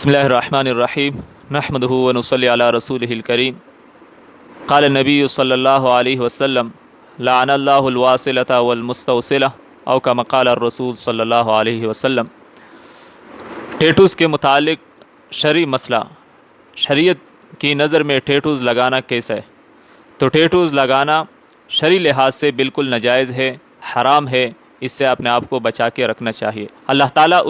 بسم اللہ الرحمن الرحیم نحمدہ و نصلی علی رسولہ الکریم قال النبی صلی اللہ علیہ وسلم لعن اللہ الواصلۃ والمستوصلہ او کما قال الرسول صلی اللہ علیہ وسلم۔ ٹیٹوز کے متعلق شرعی مسئلہ، شریعت کی نظر میں ٹیٹوز لگانا کیسا ہے؟ تو ٹیٹوز لگانا شرعی لحاظ سے بالکل ناجائز ہے، حرام ہے، اس سے اپنے آپ کو بچا کے رکھنا چاہیے۔ اللہ تعالیٰ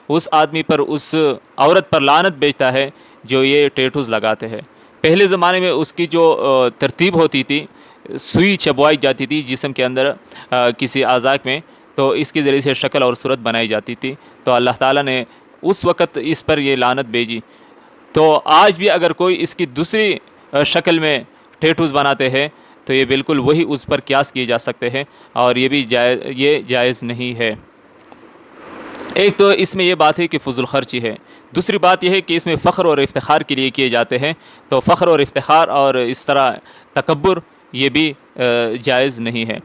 اس آدمی پر، اس عورت پر لعنت بھیجتا ہے جو یہ ٹیٹوز لگاتے ہیں۔ پہلے زمانے میں اس کی جو ترتیب ہوتی تھی، سوئی چبوائی جاتی تھی جسم کے اندر کسی اعضاء میں، تو اس کے ذریعے سے شکل اور صورت بنائی جاتی تھی، تو اللہ تعالیٰ نے اس وقت اس پر یہ لعنت بھیجی۔ تو آج بھی اگر کوئی اس کی دوسری شکل میں ٹیٹوز بناتے ہیں تو یہ بالکل وہی اس پر قیاس کیے جا سکتے ہیں، اور یہ بھی جائز نہیں ہے۔ ایک تو اس میں یہ بات ہے کہ فضول خرچی ہے، دوسری بات یہ ہے کہ اس میں فخر اور افتخار کے لیے کیے جاتے ہیں، تو فخر اور افتخار اور اس طرح تکبر یہ بھی جائز نہیں ہے۔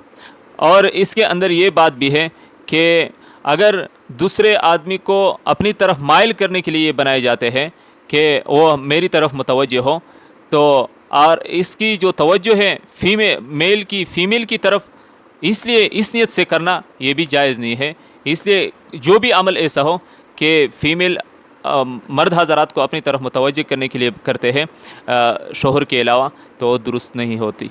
اور اس کے اندر یہ بات بھی ہے کہ اگر دوسرے آدمی کو اپنی طرف مائل کرنے کے لیے یہ بنائے جاتے ہیں کہ وہ میری طرف متوجہ ہو، تو اور اس کی جو توجہ ہے میل کی فیمیل کی طرف، اس لیے اس نیت سے کرنا یہ بھی جائز نہیں ہے۔ اس لیے جو بھی عمل ایسا ہو کہ فیمیل مرد حضرات کو اپنی طرف متوجہ کرنے کے لیے کرتے ہیں شوہر کے علاوہ، تو درست نہیں ہوتی۔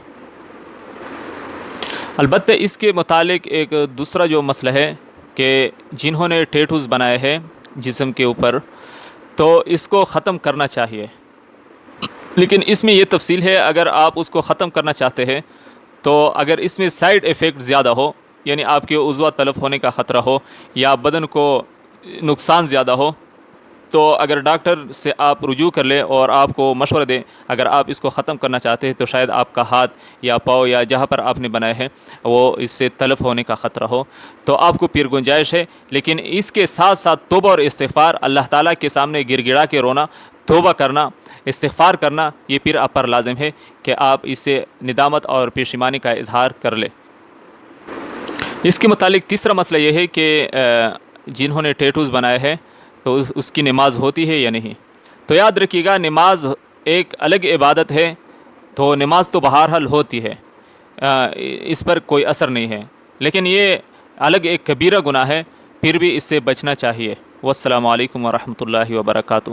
البتہ اس کے متعلق ایک دوسرا جو مسئلہ ہے کہ جنہوں نے ٹیٹوز بنائے ہیں جسم کے اوپر، تو اس کو ختم کرنا چاہیے، لیکن اس میں یہ تفصیل ہے، اگر آپ اس کو ختم کرنا چاہتے ہیں تو اگر اس میں سائیڈ ایفیکٹ زیادہ ہو، یعنی آپ کے عضو تلف ہونے کا خطرہ ہو یا بدن کو نقصان زیادہ ہو، تو اگر ڈاکٹر سے آپ رجوع کر لیں اور آپ کو مشورہ دیں، اگر آپ اس کو ختم کرنا چاہتے ہیں تو شاید آپ کا ہاتھ یا پاؤں یا جہاں پر آپ نے بنائے ہیں وہ اس سے تلف ہونے کا خطرہ ہو، تو آپ کو پھر گنجائش ہے، لیکن اس کے ساتھ ساتھ توبہ اور استغفار، اللہ تعالیٰ کے سامنے گر گڑا کے رونا، توبہ کرنا، استغفار کرنا، یہ پھر آپ پر لازم ہے کہ آپ اس سے ندامت اور پشیمانی کا اظہار کر لیں۔ اس کے متعلق تیسرا مسئلہ یہ ہے کہ جنہوں نے ٹیٹوز بنائے ہیں تو اس کی نماز ہوتی ہے یا نہیں؟ تو یاد رکھیے گا، نماز ایک الگ عبادت ہے، تو نماز تو بہرحال ہوتی ہے، اس پر کوئی اثر نہیں ہے، لیکن یہ الگ ایک کبیرہ گناہ ہے، پھر بھی اس سے بچنا چاہیے۔ والسلام علیکم ورحمۃ اللہ وبرکاتہ۔